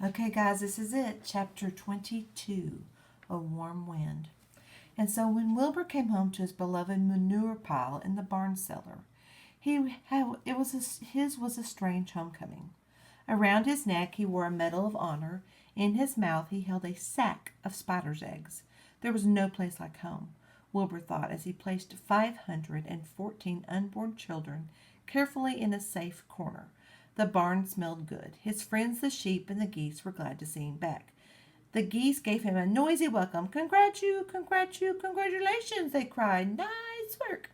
Okay, guys, this is it. Chapter 22, A Warm Wind. And so when Wilbur came home to his beloved manure pile in the barn cellar, his was a strange homecoming. Around his neck he wore a medal of honor. In his mouth he held a sack of spiders' eggs. There was no place like home, Wilbur thought as he placed 514 unborn children carefully in a safe corner. The barn smelled good. His friends, the sheep and the geese, were glad to see him back. The geese gave him a noisy welcome. Congratulations, they cried. Nice work.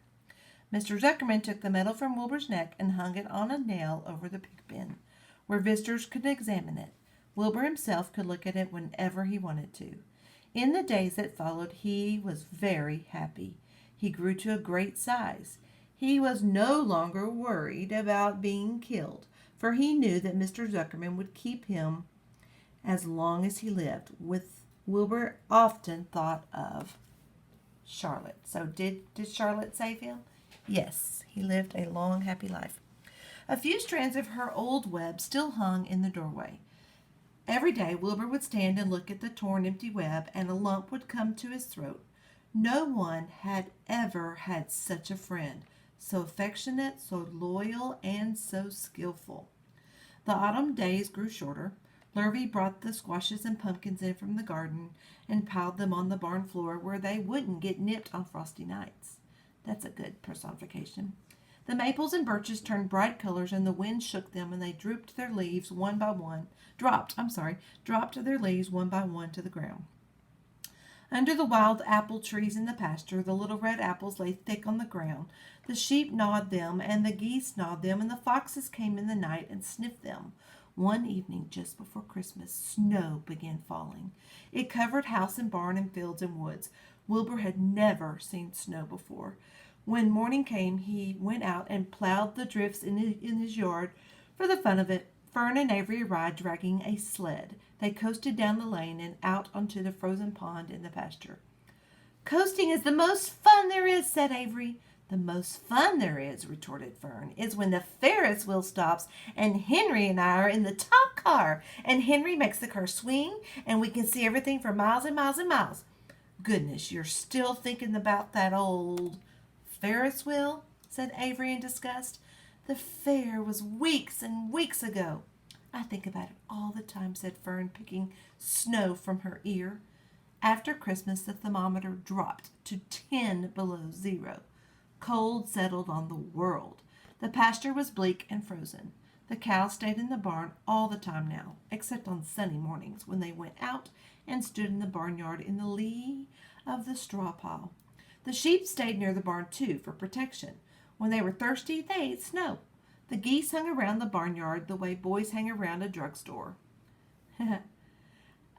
Mr. Zuckerman took the medal from Wilbur's neck and hung it on a nail over the pig pen, where visitors could examine it. Wilbur himself could look at it whenever he wanted to. In the days that followed, he was very happy. He grew to a great size. He was no longer worried about being killed, for he knew that Mr. Zuckerman would keep him as long as he lived. With Wilbur often thought of Charlotte. So did Charlotte save him? Yes, he lived a long, happy life. A few strands of her old web still hung in the doorway. Every day Wilbur would stand and look at the torn, empty web, and a lump would come to his throat. No one had ever had such a friend, so affectionate, so loyal, and so skillful. The autumn days grew shorter. Lurvy brought the squashes and pumpkins in from the garden and piled them on the barn floor where they wouldn't get nipped on frosty nights. That's a good personification. The maples and birches turned bright colors, and the wind shook them, and they dropped their leaves one by one to the ground. Under the wild apple trees in the pasture, the little red apples lay thick on the ground. The sheep gnawed them, and the geese gnawed them, and the foxes came in the night and sniffed them. One evening, just before Christmas, snow began falling. It covered house and barn and fields and woods. Wilbur had never seen snow before. When morning came, he went out and plowed the drifts in his yard for the fun of it. Fern and Avery arrived dragging a sled. They coasted down the lane and out onto the frozen pond in the pasture. "Coasting is the most fun there is," said Avery. "The most fun there is," retorted Fern, "is when the Ferris wheel stops and Henry and I are in the top car, and Henry makes the car swing, and we can see everything for miles and miles and miles." "Goodness, you're still thinking about that old Ferris wheel?" said Avery in disgust. "The fair was weeks and weeks ago." "I think about it all the time," said Fern, picking snow from her ear. After Christmas, the thermometer dropped to 10 below zero. Cold settled on the world. The pasture was bleak and frozen. The cows stayed in the barn all the time now, except on sunny mornings when they went out and stood in the barnyard in the lee of the straw pile. The sheep stayed near the barn, too, for protection. When they were thirsty, they ate snow. The geese hung around the barnyard the way boys hang around a drugstore.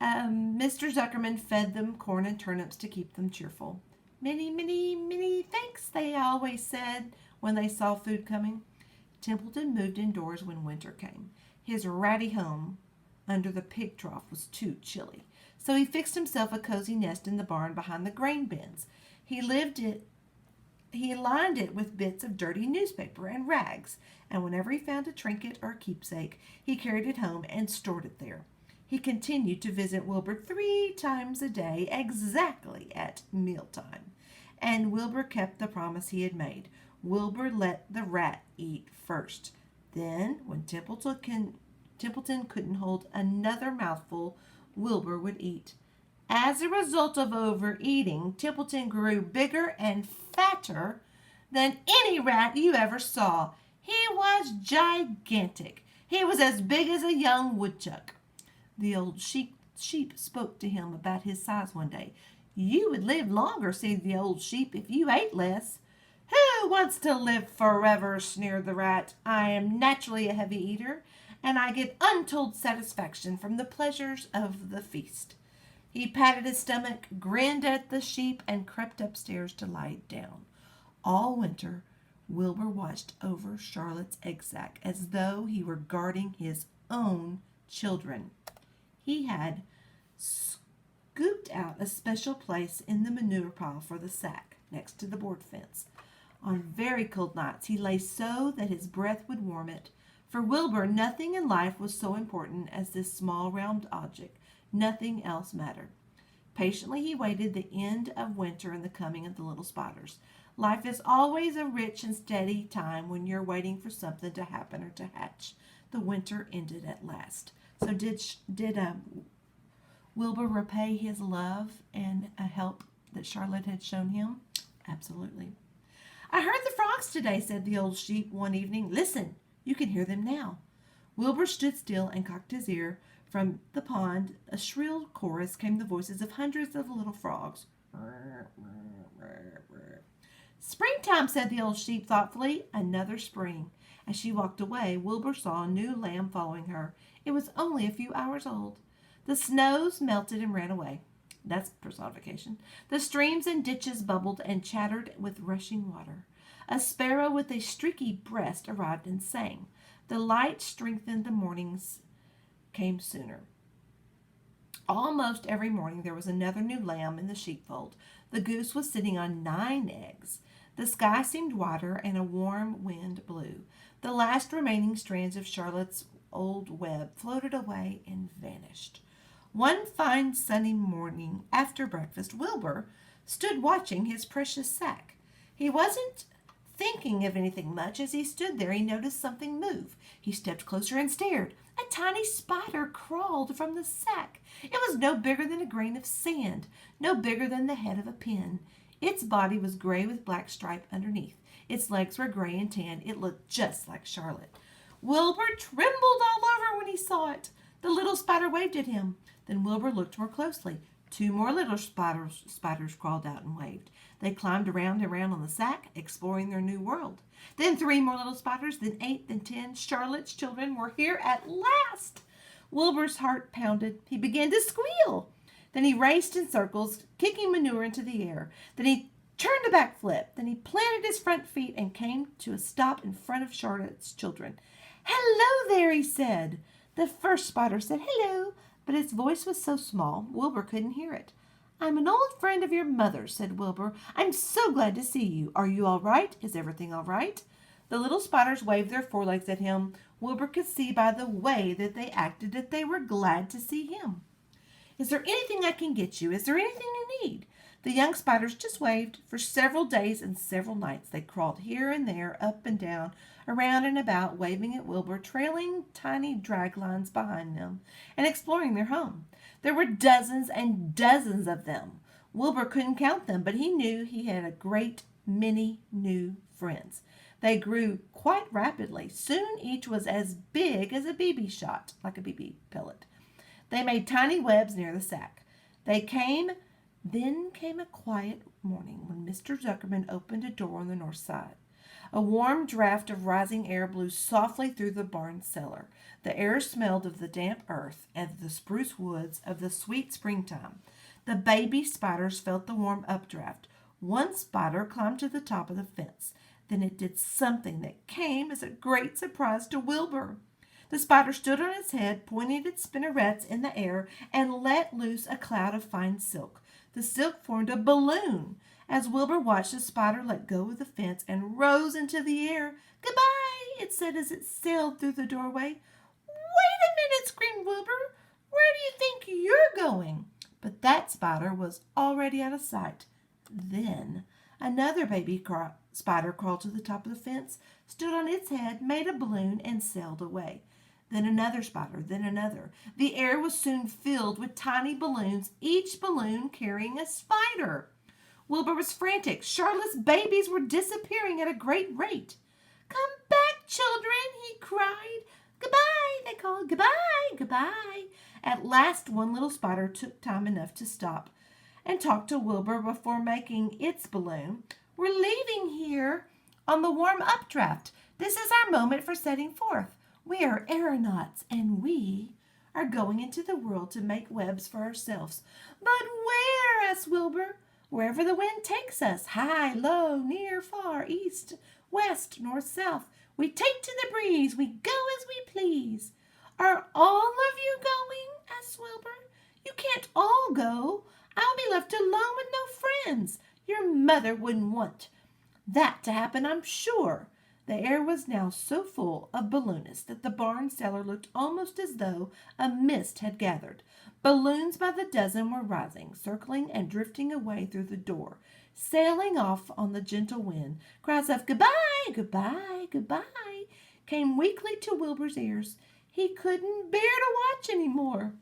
Mr. Zuckerman fed them corn and turnips to keep them cheerful. Many thanks," they always said when they saw food coming. Templeton moved indoors when winter came. His ratty home under the pig trough was too chilly, so he fixed himself a cozy nest in the barn behind the grain bins. He lined it with bits of dirty newspaper and rags, and whenever he found a trinket or a keepsake, he carried it home and stored it there. He continued to visit Wilbur 3 times a day, exactly at mealtime. And Wilbur kept the promise he had made. Wilbur let the rat eat first. Then, when Templeton couldn't hold another mouthful, Wilbur would eat. As a result of overeating, Templeton grew bigger and fatter than any rat you ever saw. He was gigantic. He was as big as a young woodchuck. The old sheep spoke to him about his size one day. "You would live longer," said the old sheep, "if you ate less." "Who wants to live forever?" sneered the rat. "I am naturally a heavy eater, and I get untold satisfaction from the pleasures of the feast." He patted his stomach, grinned at the sheep, and crept upstairs to lie down. All winter, Wilbur watched over Charlotte's egg sack as though he were guarding his own children. He had scooped out a special place in the manure pile for the sack, next to the board fence. On very cold nights he lay so that his breath would warm it. For Wilbur, nothing in life was so important as this small round object. Nothing else mattered. Patiently he waited the end of winter and the coming of the little spiders. Life is always a rich and steady time when you're waiting for something to happen or to hatch. The winter ended at last. So did Wilbur repay his love and help that Charlotte had shown him? Absolutely. I heard the frogs today, said the old sheep one evening. Listen, you can hear them now. Wilbur stood still and cocked his ear. From the pond, a shrill chorus, came the voices of hundreds of little frogs. Springtime, said the old sheep thoughtfully. Another spring. As she walked away, Wilbur saw a new lamb following her. It was only a few hours old. The snows melted and ran away. That's personification. The streams and ditches bubbled and chattered with rushing water. A sparrow with a streaky breast arrived and sang. The light strengthened, the mornings came sooner. Almost every morning there was another new lamb in the sheepfold. The goose was sitting on 9 eggs. The sky seemed wider and a warm wind blew. The last remaining strands of Charlotte's old web floated away and vanished. One fine sunny morning after breakfast, Wilbur stood watching his precious sack. He wasn't thinking of anything much. As he stood there, he noticed something move. He stepped closer and stared. A tiny spider crawled from the sack. It was no bigger than a grain of sand, no bigger than the head of a pin. Its body was gray with black stripe underneath. Its legs were gray and tan. It looked just like Charlotte. Wilbur trembled all over when he saw it. The little spider waved at him. Then Wilbur looked more closely. 2 more little spiders crawled out and waved. They climbed around and around on the sack, exploring their new world. Then 3 more little spiders, then 8, then 10. Charlotte's children were here at last. Wilbur's heart pounded. He began to squeal. Then he raced in circles, kicking manure into the air. Then he turned a backflip. Then he planted his front feet and came to a stop in front of Charlotte's children. "Hello there," he said. The first spider said hello, but its voice was so small Wilbur couldn't hear it. "I'm an old friend of your mother's," said Wilbur. "I'm so glad to see you. Are you all right? Is everything all right?" The little spiders waved their forelegs at him. Wilbur could see by the way that they acted that they were glad to see him. "Is there anything I can get you? Is there anything you need?" The young spiders just waved. For several days and several nights they crawled here and there, up and down, around and about, waving at Wilbur, trailing tiny drag lines behind them, and exploring their home. There were dozens and dozens of them. Wilbur couldn't count them, but he knew he had a great many new friends. They grew quite rapidly. Soon each was as big as a BB shot, like a BB pellet. They made tiny webs near the sack. Then came a quiet morning when Mr. Zuckerman opened a door on the north side. A warm draft of rising air blew softly through the barn cellar. The air smelled of the damp earth and the spruce woods of the sweet springtime. The baby spiders felt the warm updraft. One spider climbed to the top of the fence. Then it did something that came as a great surprise to Wilbur. The spider stood on its head, pointed its spinnerets in the air, and let loose a cloud of fine silk. The silk formed a balloon. As Wilbur watched, the spider let go of the fence and rose into the air. "Goodbye," it said as it sailed through the doorway. "Wait a minute," screamed Wilbur. "Where do you think you're going?" But that spider was already out of sight. Then another baby spider crawled to the top of the fence, stood on its head, made a balloon, and sailed away. Then another spider, then another. The air was soon filled with tiny balloons, each balloon carrying a spider. Wilbur was frantic. Charlotte's babies were disappearing at a great rate. "Come back, children," he cried. "Goodbye," they called. "Goodbye, goodbye." At last one little spider took time enough to stop and talk to Wilbur before making its balloon. "We're leaving here on the warm updraft. This is our moment for setting forth. We are aeronauts, and we are going into the world to make webs for ourselves." "But where?" asked Wilbur. "Wherever the wind takes us, high, low, near, far, east, west, north, south. We take to the breeze, we go as we please." "Are all of you going?" asked Wilbur. "You can't all go. I'll be left alone with no friends. Your mother wouldn't want that to happen, I'm sure." The air was now so full of balloonists that the barn cellar looked almost as though a mist had gathered. Balloons by the dozen were rising, circling, and drifting away through the door, sailing off on the gentle wind. Cries of "Goodbye, goodbye, goodbye" came weakly to Wilbur's ears. He couldn't bear to watch any more.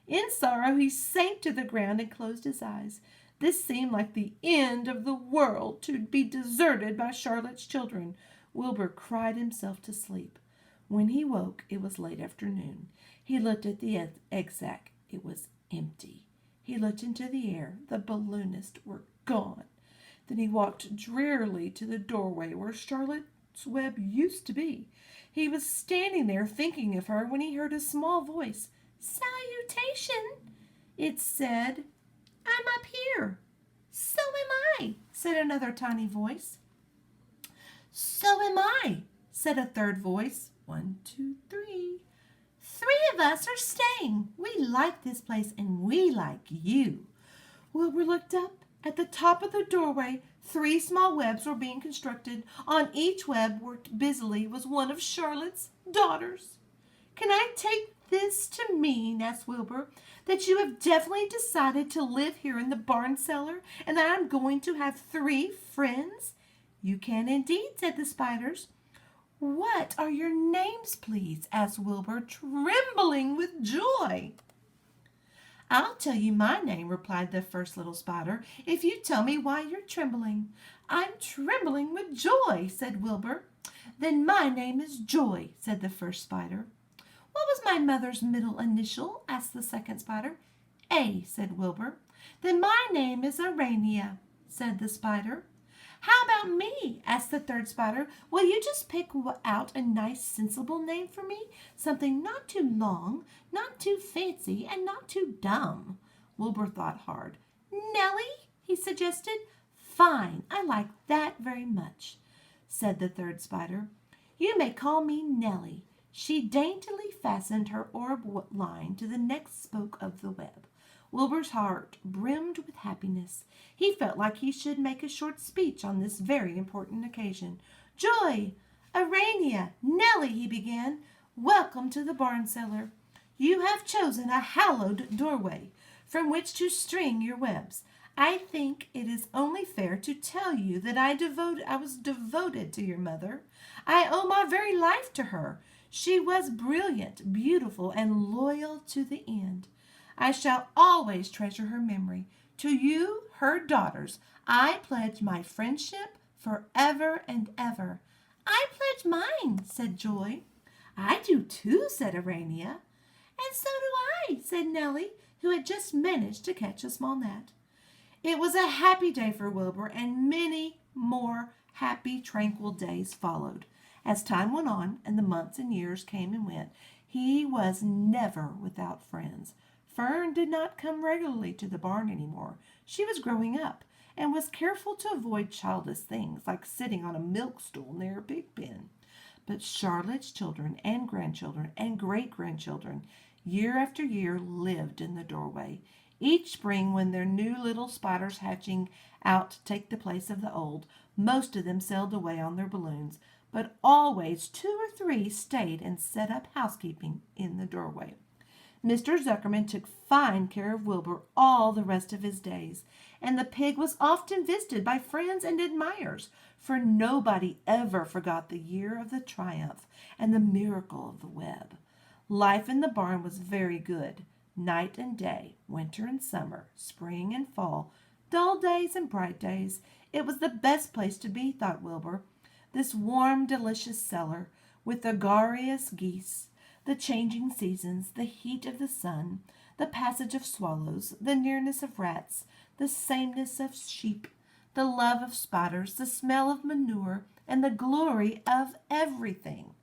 In sorrow he sank to the ground and closed his eyes. This seemed like the end of the world, to be deserted by Charlotte's children. Wilbur cried himself to sleep. When he woke, it was late afternoon. He looked at the egg sack. It was empty. He looked into the air. The balloonists were gone. Then he walked drearily to the doorway where Charlotte's web used to be. He was standing there thinking of her when he heard a small voice. "Salutation," it said. "I'm up here." "So am I," said another tiny voice. "So am I," said a third voice. 1, 2, 3. "Three of us are staying. We like this place and we like you." Wilbur looked up. At the top of the doorway, 3 small webs were being constructed. On each web, worked busily, was one of Charlotte's daughters. "Can I take this to mean," asked Wilbur, "that you have definitely decided to live here in the barn cellar and that I'm going to have 3 friends?" "You can indeed," said the spiders. "What are your names, please?" asked Wilbur, trembling with joy. "I'll tell you my name," replied the first little spider, "if you tell me why you're trembling." "I'm trembling with joy," said Wilbur. "Then my name is Joy," said the first spider. "What was my mother's middle initial?" asked the second spider. "A," said Wilbur. "Then my name is Arania," said the spider. "How about me?" asked the third spider. "Will you just pick out a nice, sensible name for me? Something not too long, not too fancy, and not too dumb." Wilbur thought hard. "Nellie," he suggested. "Fine, I like that very much," said the third spider. "You may call me Nellie." She daintily fastened her orb line to the next spoke of the web. Wilbur's heart brimmed with happiness. He felt like he should make a short speech on this very important occasion. "Joy, Arania, Nellie," he began, "welcome to the barn cellar. You have chosen a hallowed doorway from which to string your webs. I think it is only fair to tell you that I was devoted to your mother. I owe my very life to her. She was brilliant, beautiful, and loyal to the end. I shall always treasure her memory. To you, her daughters, I pledge my friendship forever and ever." "I pledge mine," said Joy. "I do too," said Arania. "And so do I," said Nellie, who had just managed to catch a small gnat. It was a happy day for Wilbur, and many more happy, tranquil days followed. As time went on, and the months and years came and went, he was never without friends. Fern did not come regularly to the barn anymore. She was growing up, and was careful to avoid childish things like sitting on a milk stool near a pig pen. But Charlotte's children and grandchildren and great-grandchildren, year after year, lived in the doorway. Each spring, when their new little spiders hatching out to take the place of the old, most of them sailed away on their balloons, but always 2 or 3 stayed and set up housekeeping in the doorway. Mr. Zuckerman took fine care of Wilbur all the rest of his days, and the pig was often visited by friends and admirers, for nobody ever forgot the year of the triumph and the miracle of the web. Life in the barn was very good. Night and day, winter and summer, spring and fall, dull days and bright days. It was the best place to be, thought Wilbur. This warm, delicious cellar, with the garious geese, the changing seasons, the heat of the sun, the passage of swallows, the nearness of rats, the sameness of sheep, the love of spiders, the smell of manure, and the glory of everything.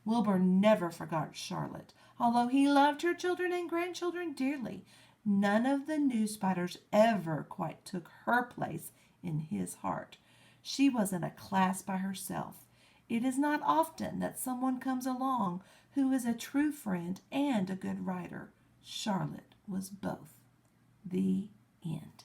Wilbur never forgot Charlotte, although he loved her children and grandchildren dearly. None of the new spiders ever quite took her place in his heart. She was in a class by herself. It is not often that someone comes along who is a true friend and a good writer. Charlotte was both. The end.